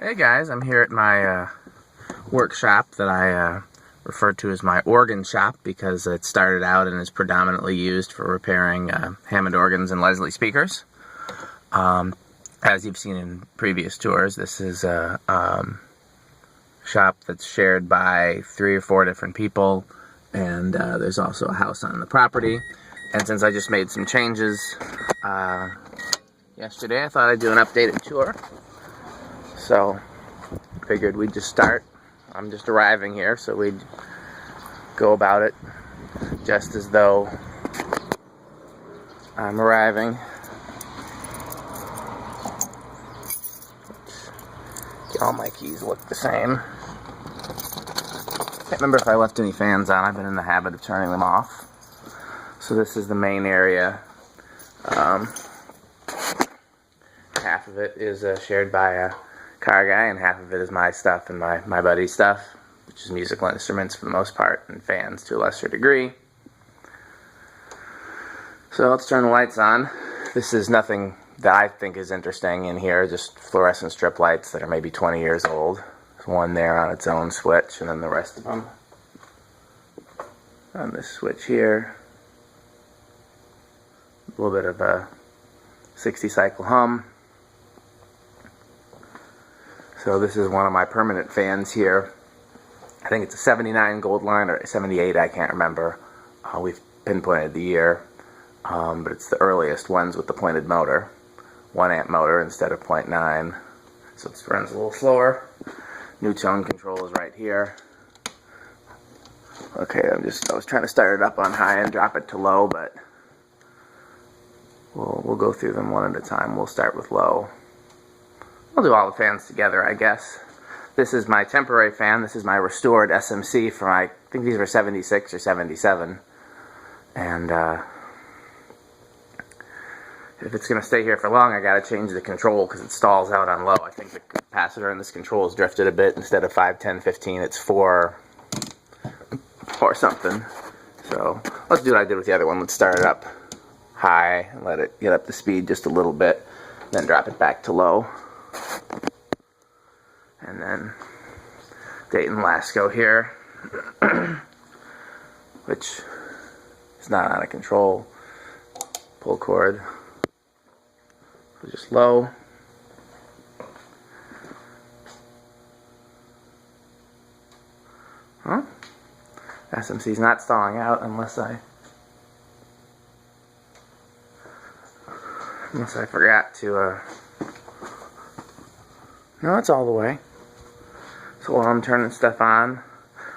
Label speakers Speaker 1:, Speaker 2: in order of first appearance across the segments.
Speaker 1: Hey guys, I'm here at my workshop that I refer to as my organ shop because it started out and is predominantly used for repairing Hammond organs and Leslie speakers. As you've seen in previous tours, this is a shop that's shared by 3 or 4 different people, and there's also a house on the property. And since I just made some changes yesterday, I thought I'd do an updated tour. So, figured we'd just start. I'm just arriving here, so we'd go about it just as though I'm arriving. All my keys look the same. Can't remember if I left any fans on. I've been in the habit of turning them off. So this is the main area. Half of it is shared by a car guy, and half of it is my stuff and my buddy's stuff, which is musical instruments for the most part, and fans to a lesser degree. So let's turn the lights on. This is nothing that I think is interesting in here, just fluorescent strip lights that are maybe 20 years old. There's one there on its own switch, and then the rest of them on this switch here. A little bit of a 60 cycle hum. So this is one of my permanent fans here. I think it's a 79 gold line or 78, I can't remember. We've pinpointed the year, but it's the earliest ones with the pointed motor. 1 amp motor instead of 0.9, so it runs a little slower. New tone control is right here. Okay, I was trying to start it up on high and drop it to low, but we'll go through them one at a time. We'll start with low. I'll do all the fans together, I guess. This is my temporary fan. This is my restored SMC from, I think these were 76 or 77. And if it's going to stay here for long, I got to change the control because it stalls out on low. I think the capacitor in this control has drifted a bit. Instead of 5, 10, 15, it's 4 or something. So let's do what I did with the other one. Let's start it up high and let it get up to speed just a little bit, then drop it back to low. And then Dayton Lasko here, which is not out of control. Pull cord. So just low. Huh? SMC's not stalling out unless I forgot to no, it's all the way. So while I'm turning stuff on,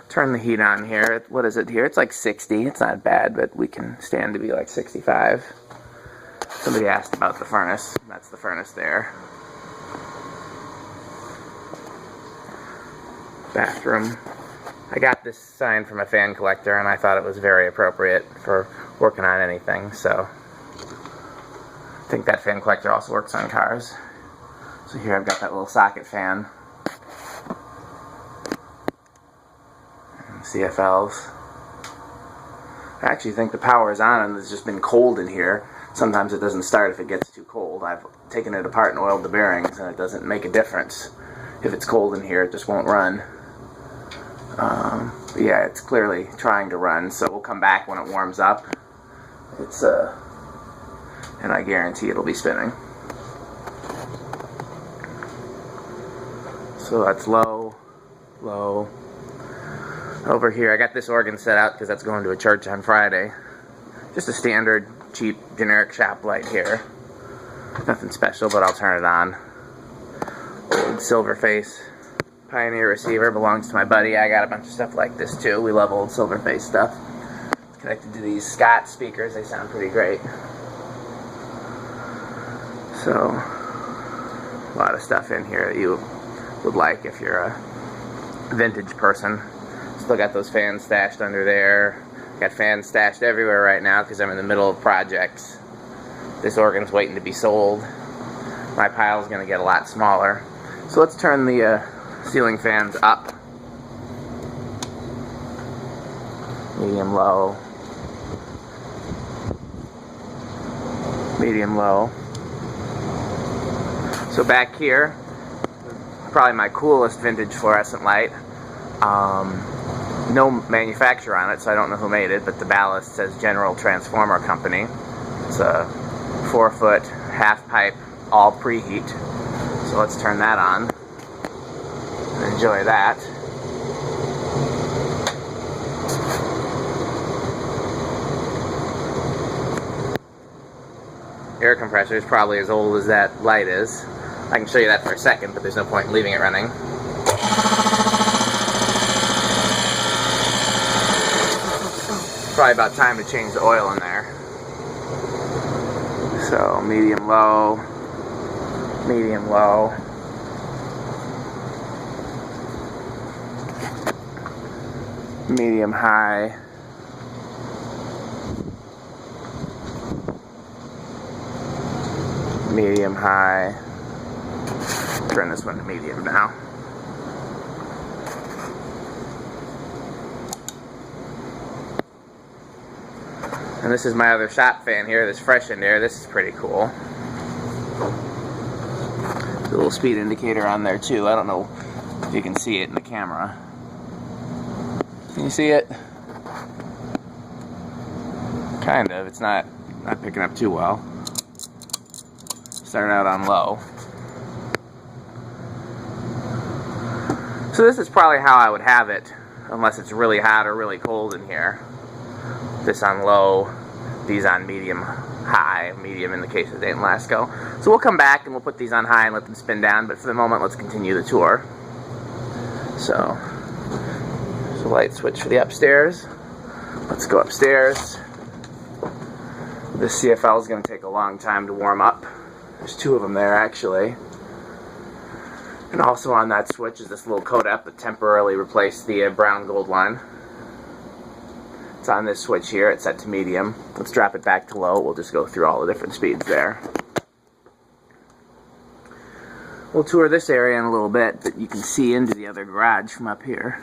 Speaker 1: turn the heat on here. What is it here? It's like 60. It's not bad, but we can stand to be like 65. Somebody asked about the furnace. That's the furnace there. Bathroom. I got this sign from a fan collector, and I thought it was very appropriate for working on anything, so I think that fan collector also works on cars. So here I've got that little socket fan. And CFLs. I actually think the power is on and it's just been cold in here. Sometimes it doesn't start if it gets too cold. I've taken it apart and oiled the bearings and it doesn't make a difference. If it's cold in here, it just won't run. But yeah, it's clearly trying to run, so we'll come back when it warms up. It's and I guarantee it'll be spinning. So that's low, low. Over here, I got this organ set out because that's going to a church on Friday. Just a standard, cheap, generic shop light here. Nothing special, but I'll turn it on. Old silver face Pioneer receiver, belongs to my buddy. I got a bunch of stuff like this too. We love old silver face stuff. It's connected to these Scott speakers. They sound pretty great. So, a lot of stuff in here that you would like if you're a vintage person. Still got those fans stashed under there. Got fans stashed everywhere right now because I'm in the middle of projects. This organ's waiting to be sold. My pile's going to get a lot smaller. So let's turn the ceiling fans up. Medium low. Medium low. So back here, probably my coolest vintage fluorescent light. No manufacturer on it, so I don't know who made it, but the ballast says General Transformer Company. It's a 4-foot half pipe, all preheat. So let's turn that on and enjoy that. Air compressor is probably as old as that light is. I can show you that for a second, but there's no point in leaving it running. Probably about time to change the oil in there. So medium low, medium low. Medium high. Medium high. Turn this one to medium now. And this is my other shop fan here, this Freshened Aire. This is pretty cool. There's a little speed indicator on there too. I don't know if you can see it in the camera. Can you see it? Kind of. It's not picking up too well. Starting out on low. So this is probably how I would have it, unless it's really hot or really cold in here. This on low, these on medium high, medium in the case of Dayton Lasko. So we'll come back and we'll put these on high and let them spin down, but for the moment let's continue the tour. So light switch for the upstairs. Let's go upstairs. This CFL is going to take a long time to warm up. There's two of them there actually. And also on that switch is this little Codep that temporarily replaced the brown gold line. It's on this switch here. It's set to medium. Let's drop it back to low. We'll just go through all the different speeds there. We'll tour this area in a little bit, but you can see into the other garage from up here.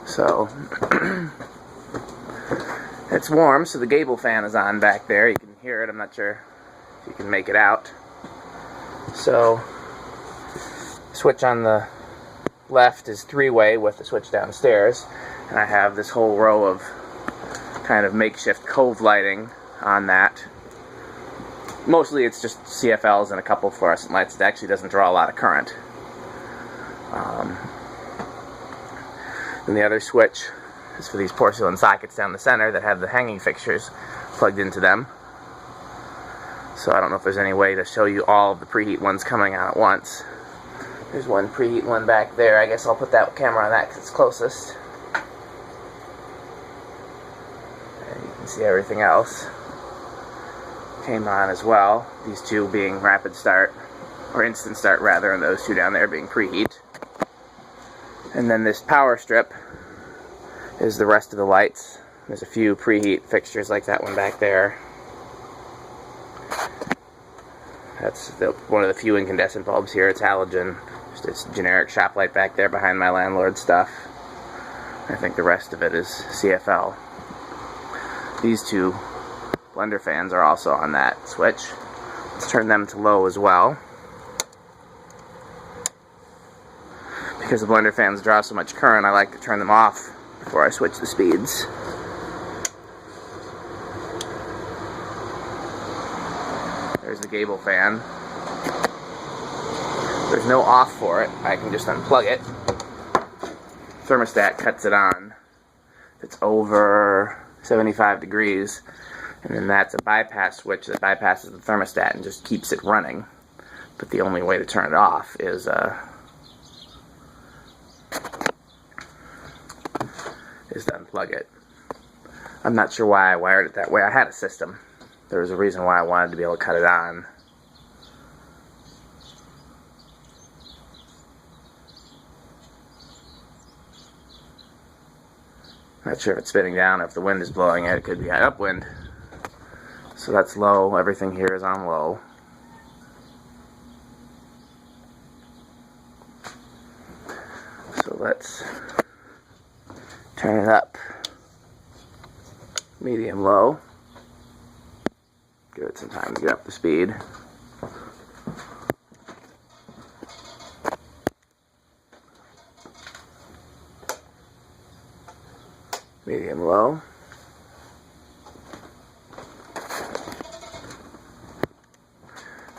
Speaker 1: So it's warm, so the Gable fan is on back there. You can hear it. I'm not sure if you can make it out. So switch on the left is three-way with the switch downstairs, and I have this whole row of kind of makeshift cove lighting on that. Mostly it's just CFLs and a couple fluorescent lights. It actually doesn't draw a lot of current. And the other switch is for these porcelain sockets down the center that have the hanging fixtures plugged into them. So I don't know if there's any way to show you all of the preheat ones coming on at once. There's one preheat one back there. I guess I'll put that camera on that because it's closest. And you can see everything else came on as well. These two being rapid start, or instant start rather, and those two down there being preheat. And then this power strip is the rest of the lights. There's a few preheat fixtures like that one back there. That's one of the few incandescent bulbs here. It's halogen. Just this generic shop light back there behind my landlord's stuff. I think the rest of it is CFL. These two Blenderfans are also on that switch. Let's turn them to low as well. Because the Blenderfans draw so much current, I like to turn them off before I switch the speeds. There's the Gable fan. There's no off for it. I can just unplug it. Thermostat cuts it on. It's over 75 degrees. And then that's a bypass switch that bypasses the thermostat and just keeps it running. But the only way to turn it off is to unplug it. I'm not sure why I wired it that way. I had a system. There was a reason why I wanted to be able to cut it on. Not sure if it's spinning down or if the wind is blowing it. It could be upwind. So that's low. Everything here is on low. So let's turn it up. Medium low. Give it some time to get up to speed. medium low.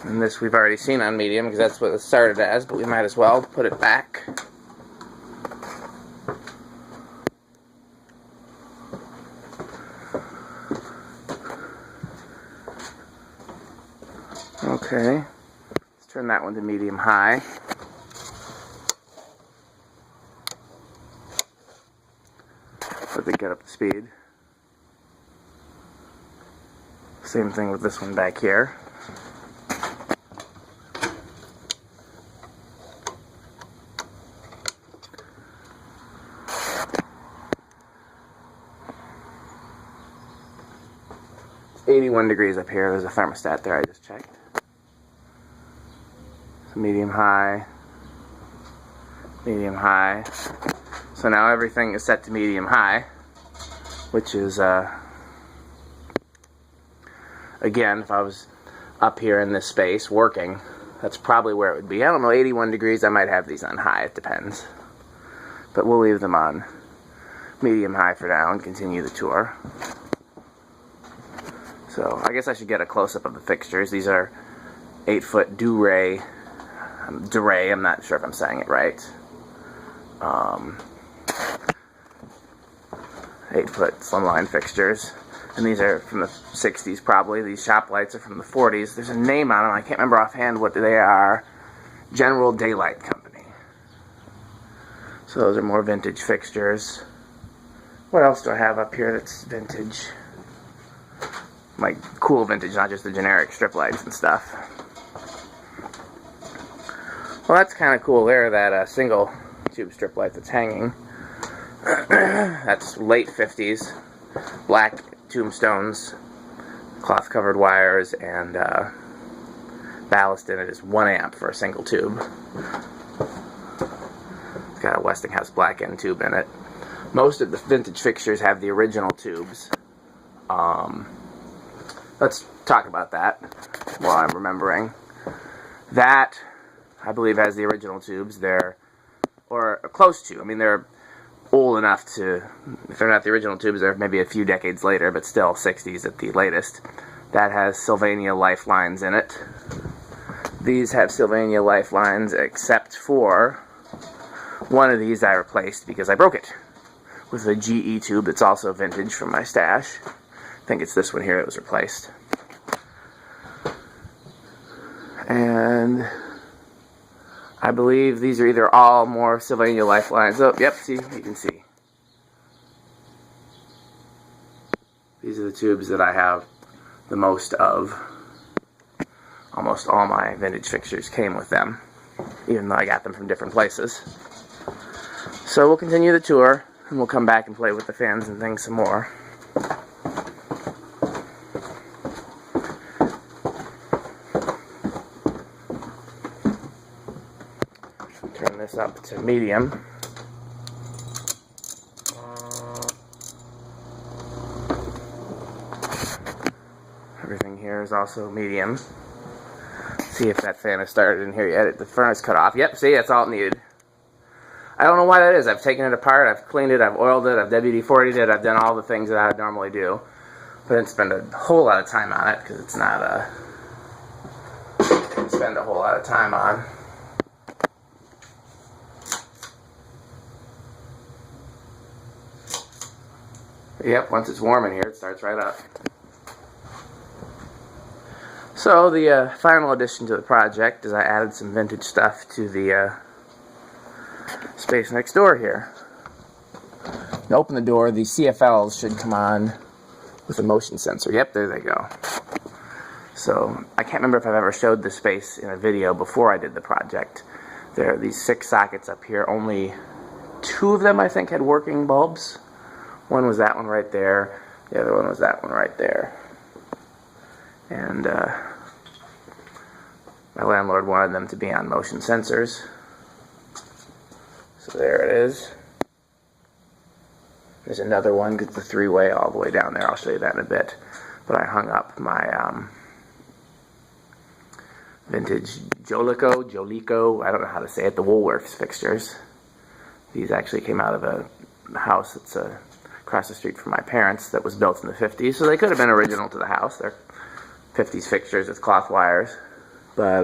Speaker 1: And this we've already seen on medium because that's what it started as, but we might as well put it back. Okay, let's turn that one to medium high. So they get up to speed. Same thing with this one back here. It's 81 degrees up here. There's a thermostat there I just checked. So medium high, medium high. So now everything is set to medium high, which is, again, if I was up here in this space working, that's probably where it would be. I don't know, 81 degrees, I might have these on high, it depends. But we'll leave them on medium high for now and continue the tour. So I guess I should get a close-up of the fixtures. These are 8-foot Duray, I'm not sure if I'm saying it right. 8-foot slimline fixtures. And these are from the 60s probably. These shop lights are from the 40s. There's a name on them. I can't remember offhand what they are. General Day-Lite Co. So those are more vintage fixtures. What else do I have up here that's vintage? Like cool vintage, not just the generic strip lights and stuff. Well, that's kind of cool there, that single tube strip light that's hanging. That's late 50s. Black tombstones, cloth covered wires, and ballast in it is 1 amp for a single tube. It's got a Westinghouse black end tube in it. Most of the vintage fixtures have the original tubes. Let's talk about that while I'm remembering. That, I believe, has the original tubes. They're, or close to. I mean, they're old enough to, if they're not the original tubes, they're maybe a few decades later, but still 60s at the latest. That has Sylvania lifelines in it. These have Sylvania lifelines except for one of these I replaced because I broke it with a GE tube that's also vintage from my stash. I think it's this one here that was replaced. And I believe these are either all more Sylvania lifelines. Oh, yep, see, you can see. These are the tubes that I have the most of. Almost all my vintage fixtures came with them, even though I got them from different places. So we'll continue the tour, and we'll come back and play with the fans and things some more. Turn this up to medium. Everything here is also medium. See if that fan has started in here yet. The furnace cut off. Yep, see, that's all it needed. I don't know why that is. I've taken it apart, I've cleaned it, I've oiled it, I've WD-40'd it, I've done all the things that I would normally do. But I didn't spend a whole lot of time on it, because it's not a... spend a whole lot of time on. But yep, once it's warm in here, it starts right up. So the final addition to the project is I added some vintage stuff to the space next door here. To open the door, the CFLs should come on with a motion sensor. Yep, there they go. So I can't remember if I've ever showed this space in a video before I did the project. There are these 6 sockets up here. Only 2 of them, I think, had working bulbs. One was that one right there. The other one was that one right there. And my landlord wanted them to be on motion sensors. So there it is. There's another one, it's the 3-way all the way down there. I'll show you that in a bit. But I hung up my vintage Jolico, I don't know how to say it, the Woolworths fixtures. These actually came out of a house that's across the street from my parents that was built in the 50s, so they could have been original to the house. They're 50s fixtures with cloth wires, but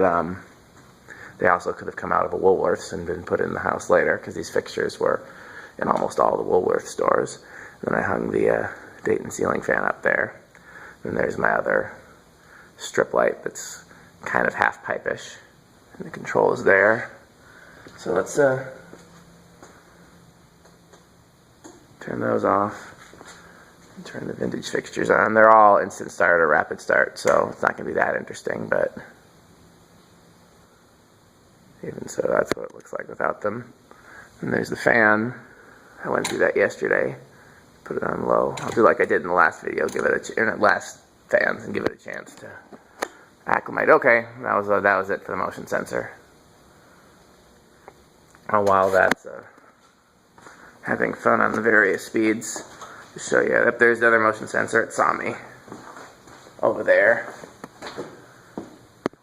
Speaker 1: they also could have come out of a Woolworths and been put in the house later, because these fixtures were in almost all the Woolworths stores. Then I hung the Dayton ceiling fan up there. And there's my other strip light that's kind of half pipe-ish. And the control is there. So let's turn those off. And turn the vintage fixtures on. They're all instant start or rapid start, so it's not going to be that interesting, but even so, that's what it looks like without them. And there's the fan. I went through that yesterday. Put it on low. I'll do like I did in the last video, give it last fans, and give it a chance to acclimate. Okay, that was it for the motion sensor. And while that's having fun on the various speeds, to show you that there's the other motion sensor. It saw me over there.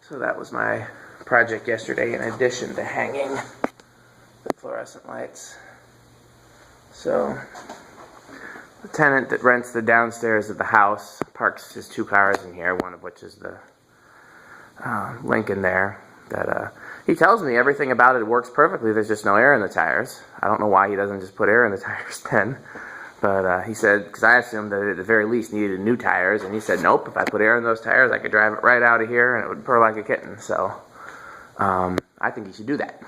Speaker 1: So that was my project yesterday, in addition to hanging the fluorescent lights. So the tenant that rents the downstairs of the house parks his 2 cars in here, one of which is the Lincoln there. That he tells me everything about it works perfectly. There's just no air in the tires. I don't know why he doesn't just put air in the tires then. But he said, because I assumed that it at the very least needed new tires, and he said, nope, if I put air in those tires, I could drive it right out of here and it would purr like a kitten. So I think he should do that.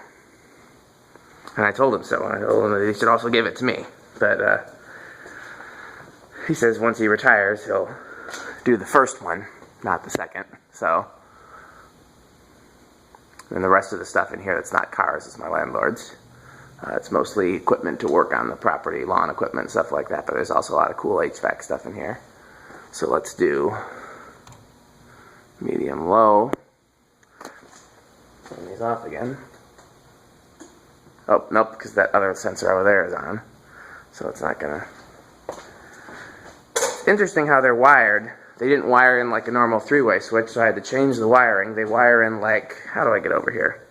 Speaker 1: And I told him so, and I told him that he should also give it to me. But he says once he retires, he'll do the first one, not the second. So, and the rest of the stuff in here that's not cars is my landlord's. It's mostly equipment to work on the property, lawn equipment, stuff like that, but there's also a lot of cool HVAC stuff in here. So let's do medium low. Turn these off again. Oh, nope, because that other sensor over there is on. So it's not gonna... It's interesting how they're wired. They didn't wire in like a normal 3-way switch, so I had to change the wiring. They wire in like... How do I get over here?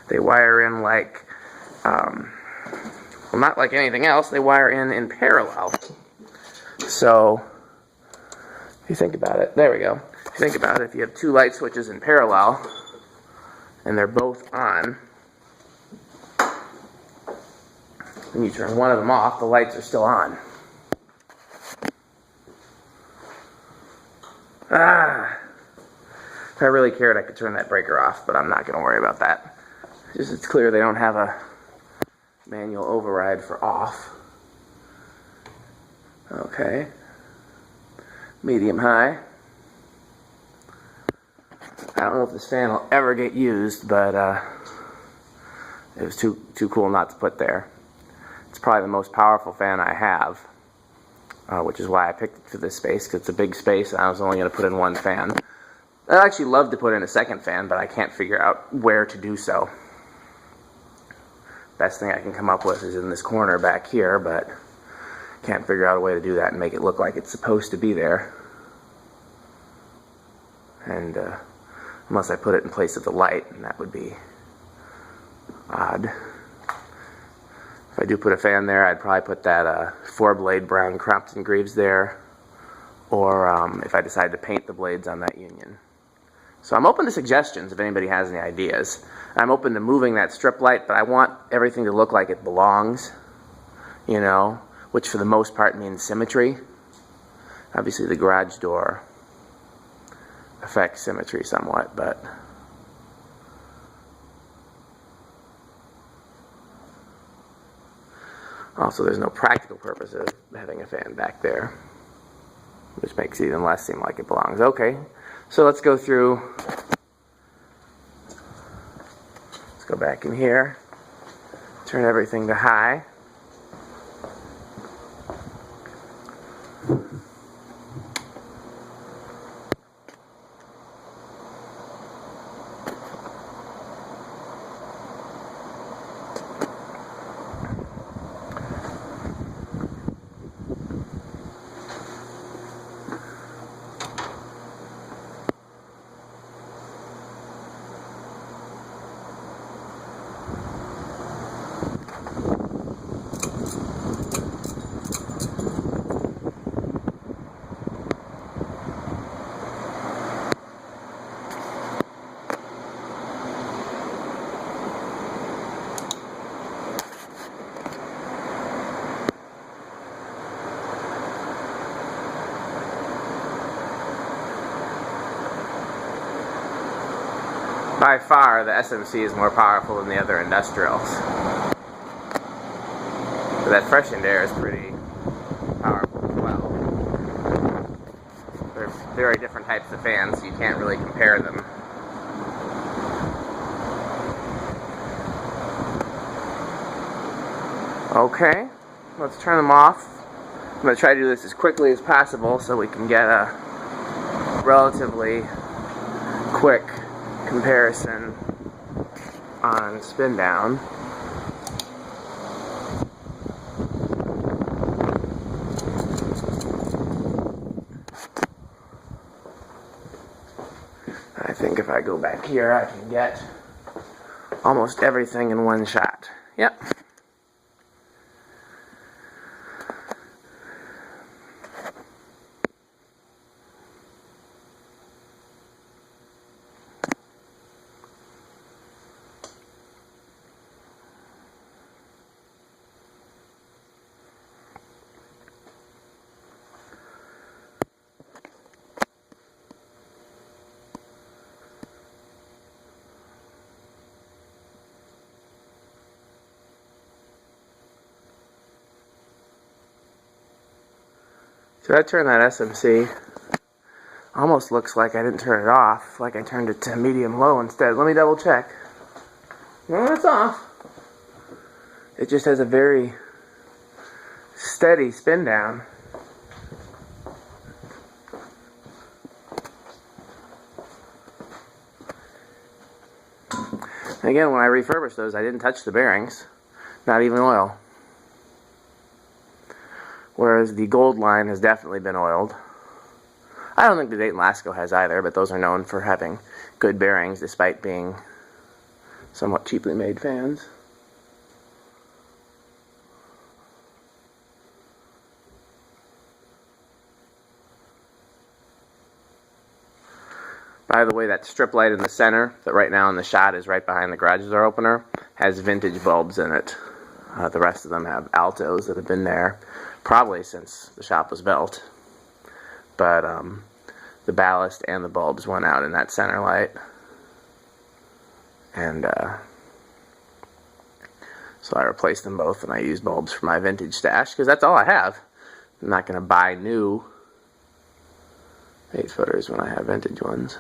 Speaker 1: They wire in like... well, not like anything else. They wire in parallel. So, if you think about it... There we go. If you think about it, if you have 2 light switches in parallel, and they're both on, when you turn one of them off, the lights are still on. If I really cared, I could turn that breaker off, but I'm not going to worry about that. It's clear they don't have a manual override for off. Okay. Medium high. I don't know if this fan will ever get used, but it was too cool not to put there. It's probably the most powerful fan I have, which is why I picked it for this space, because it's a big space and I was only going to put in 1 fan. I'd actually love to put in a second fan, but I can't figure out where to do so. Best thing I can come up with is in this corner back here, but can't figure out a way to do that and make it look like it's supposed to be there. And unless I put it in place of the light, and that would be odd. If I do put a fan there, I'd probably put that 4-blade brown Crompton Greaves there, or if I decide to paint the blades on that Union. So I'm open to suggestions if anybody has any ideas. I'm open to moving that strip light, but I want everything to look like it belongs, you know, which for the most part means symmetry. Obviously the garage door affects symmetry somewhat, but also there's no practical purpose of having a fan back there, which makes it even less seem like it belongs. Okay, so let's go through. Let's go back in here, turn everything to high. By far, the SMC is more powerful than the other industrials. But that freshened air is pretty powerful as well. They're very different types of fans, so you can't really compare them. Okay, let's turn them off. I'm going to try to do this as quickly as possible so we can get a relatively quick comparison on spin down. I think if I go back here I can get almost everything in one shot. Yep. So I turned that SMC. Almost looks like I didn't turn it off, like I turned it to medium-low instead. Let me double check. No, it's off. It just has a very steady spin down. Again, when I refurbished those, I didn't touch the bearings, not even oil. Whereas the gold line has definitely been oiled. I don't think the Dayton Lasko has either, but those are known for having good bearings despite being somewhat cheaply made fans. By the way, that strip light in the center that right now in the shot is right behind the garage door opener has vintage bulbs in it. The rest of them have altos that have been there probably since the shop was built. But the ballast and the bulbs went out in that center light. And so I replaced them both and I used bulbs for my vintage stash because that's all I have. I'm not going to buy new 8-footers when I have vintage ones.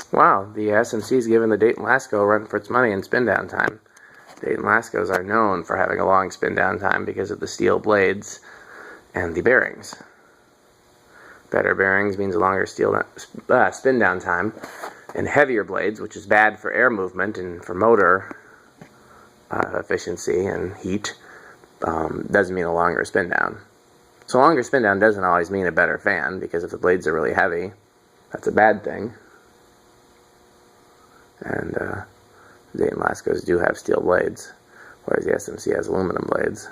Speaker 1: Wow, the SMC's given the Dayton Lasko a run for its money in spin down time. Dayton Laskos are known for having a long spin down time because of the steel blades and the bearings. Better bearings means a longer spin down time, and heavier blades, which is bad for air movement and for motor efficiency and heat, doesn't mean a longer spin down. So a longer spin down doesn't always mean a better fan, because if the blades are really heavy, that's a bad thing. And Dayton Laskos do have steel blades, whereas the SMC has aluminum blades.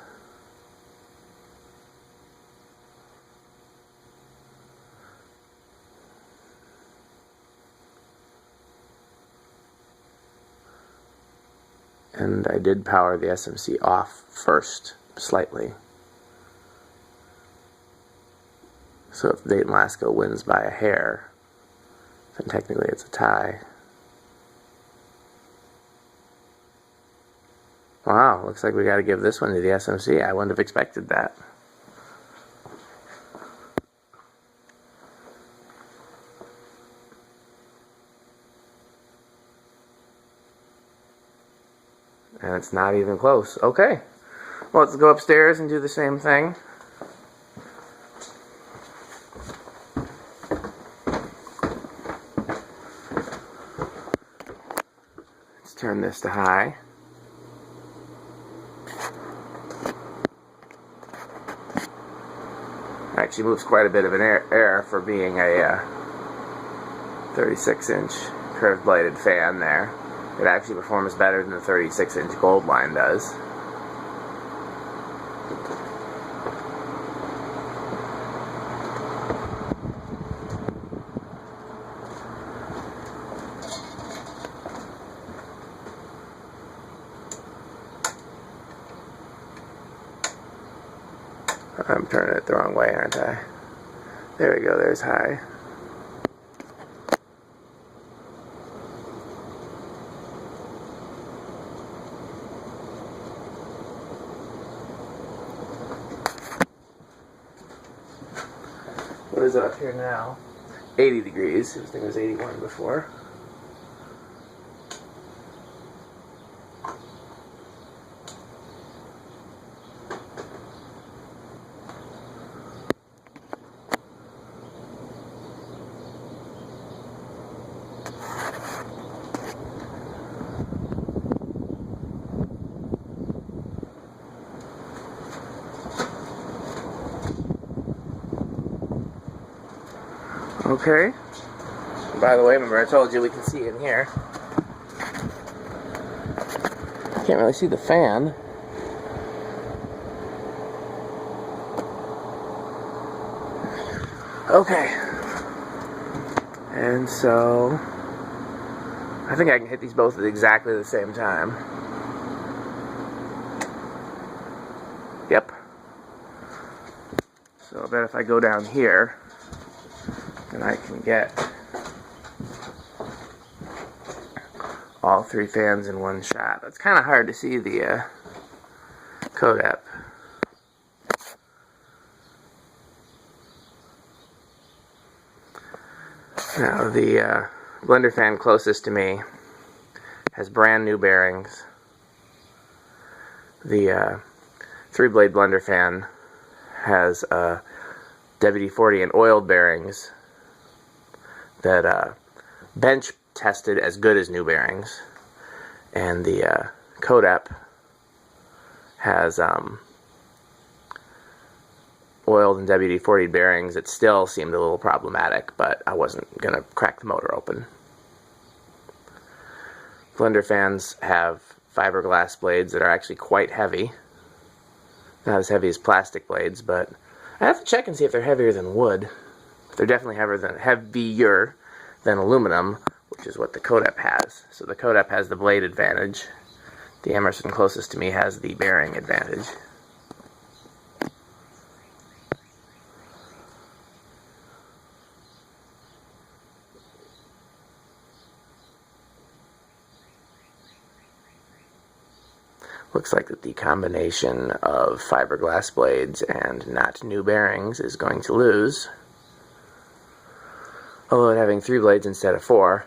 Speaker 1: And I did power the SMC off first, slightly. So if Dayton Lasko wins by a hair, then technically it's a tie. Wow, looks like we got to give this one to the SMC. I wouldn't have expected that. And it's not even close. Okay, well, let's go upstairs and do the same thing. Let's turn this to high. Actually moves quite a bit of an air for being a 36-inch curved bladed fan there. It actually performs better than the 36-inch gold line does. I'm turning it the wrong way, aren't I? There we go, there's high. What is it up here now? 80 degrees. I think it was 81 before. Okay. By the way, remember I told you we can see in here. Can't really see the fan. Okay. And so I think I can hit these both at exactly the same time. Yep. So I bet if I go down here, and I can get all three fans in one shot. It's kind of hard to see the Codep. Now the Blenderfan closest to me has brand new bearings. The 3-blade Blenderfan has WD-40 and oiled bearings that bench tested as good as new bearings, and the Codep has oiled and WD-40 bearings that still seemed a little problematic, but I wasn't gonna crack the motor open. Blenderfans have fiberglass blades that are actually quite heavy, not as heavy as plastic blades, but I have to check and see if they're heavier than wood. They're definitely heavier than aluminum, which is what the Codep has. So the Codep has the blade advantage. The Emerson closest to me has the bearing advantage. Looks like that the combination of fiberglass blades and not new bearings is going to lose. Although having 3 blades instead of 4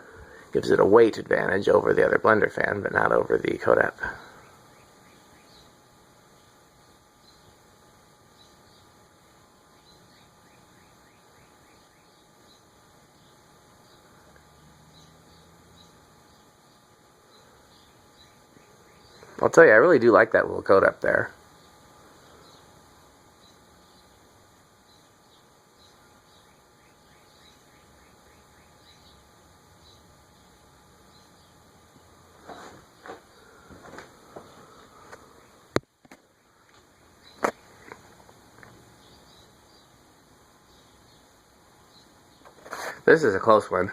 Speaker 1: gives it a weight advantage over the other Blenderfan, but not over the Codep. I'll tell you, I really do like that little Codep there. This is a close one.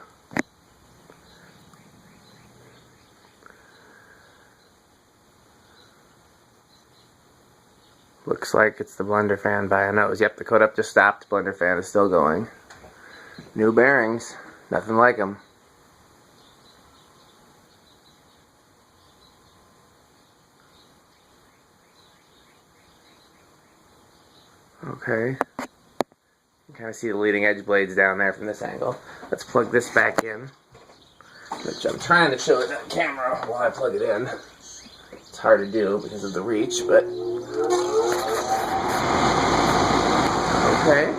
Speaker 1: Looks like it's the Blenderfan by a nose. Yep, the Codep just stopped. Blenderfan is still going. New bearings. Nothing like them. Okay. You can kind of see the leading edge blades down there from this angle. Let's plug this back in, which I'm trying to show it on camera while I plug it in. It's hard to do because of the reach, but okay.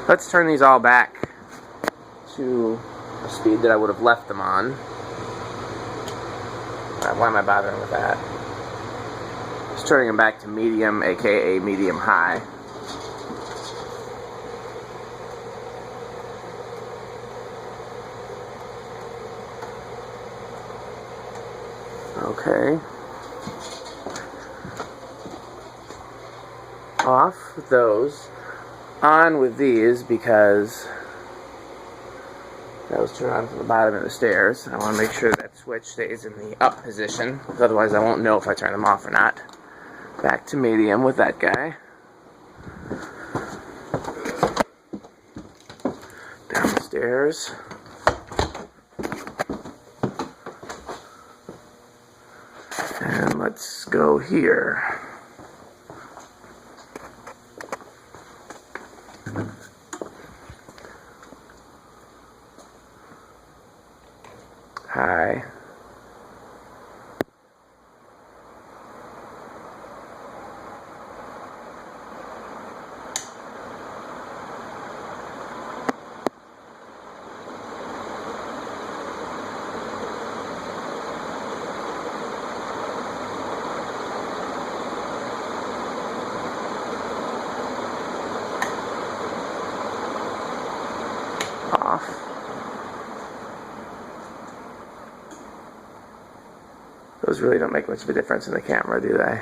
Speaker 1: Let's turn these all back to the speed that I would have left them on. Why am I bothering with that? Just turning them back to medium, aka medium high. Okay. Off with those. On with these because those turn on from the bottom of the stairs. I want to make sure that switch stays in the up position, because otherwise I won't know if I turn them off or not. Back to medium with that guy. Downstairs. And let's go here. Hi. Off. Those really don't make much of a difference in the camera, do they?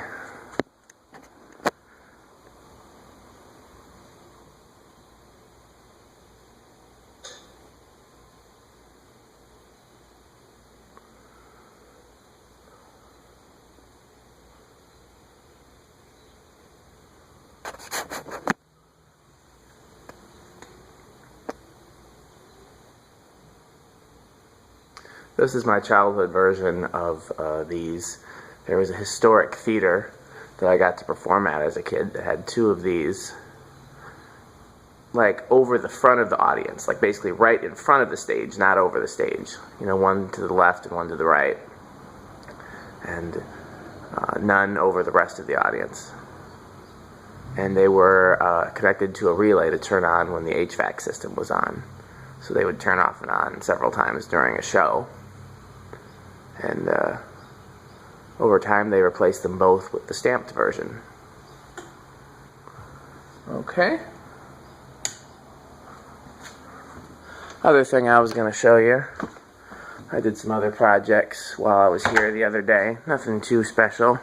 Speaker 1: This is my childhood version of these. There was a historic theater that I got to perform at as a kid that had two of these, like over the front of the audience, like basically right in front of the stage, not over the stage. You know, one to the left and one to the right, and none over the rest of the audience. And they were connected to a relay to turn on when the HVAC system was on. So they would turn off and on several times during a show. And over time they replaced them both with the stamped version. Okay. Other thing I was going to show you, I did some other projects while I was here the other day. Nothing too special.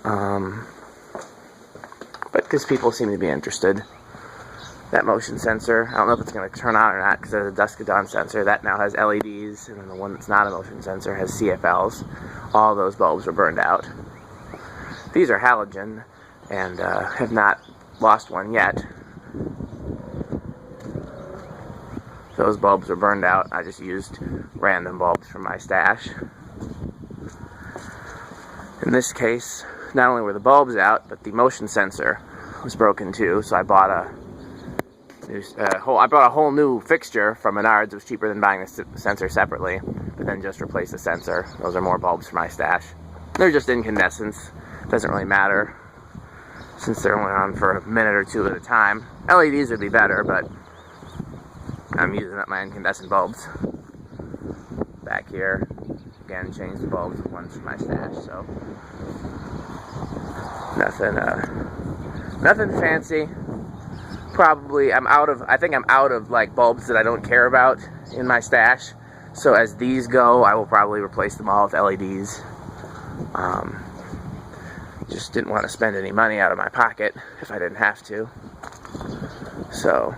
Speaker 1: But because people seem to be interested. That motion sensor, I don't know if it's going to turn on or not because there's a dusk to dawn sensor. That now has LEDs, and then the one that's not a motion sensor has CFLs. All those bulbs were burned out. These are halogen, and have not lost one yet. Those bulbs were burned out. I just used random bulbs from my stash. In this case, not only were the bulbs out, but the motion sensor was broken too, so I bought a whole new fixture from Menards. It was cheaper than buying the sensor separately, but then just replace the sensor. Those are more bulbs for my stash. They're just incandescents. Doesn't really matter since they're only on for a minute or two at a time. LEDs would be better, but I'm using up my incandescent bulbs. Back here, again, changed the bulbs with ones from my stash. So nothing fancy. Probably I think I'm out of like bulbs that I don't care about in my stash. So as these go, I will probably replace them all with LEDs. Just didn't want to spend any money out of my pocket if I didn't have to. So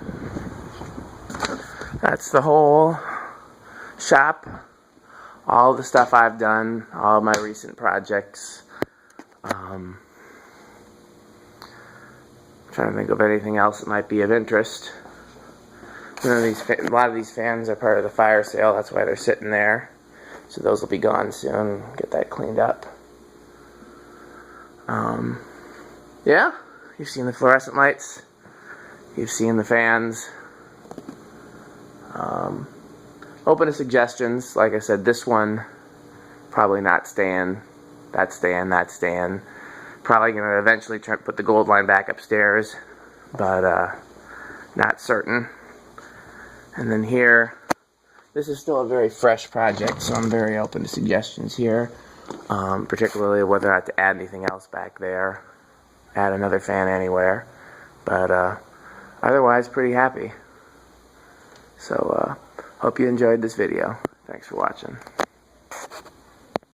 Speaker 1: that's the whole shop. All the stuff I've done, all of my recent projects. Trying to think of anything else that might be of interest. A lot of these fans are part of the fire sale. That's why they're sitting there. So those will be gone soon. Get that cleaned up. Yeah, you've seen the fluorescent lights. You've seen the fans. Open to suggestions. Like I said, this one probably not staying. That's staying. That's staying. Probably going to eventually try to put the gold line back upstairs, but not certain. And then here, this is still a very fresh project, so I'm very open to suggestions here, particularly whether or not to add anything else back there, add another fan anywhere, but otherwise pretty happy. So hope you enjoyed this video. Thanks for watching.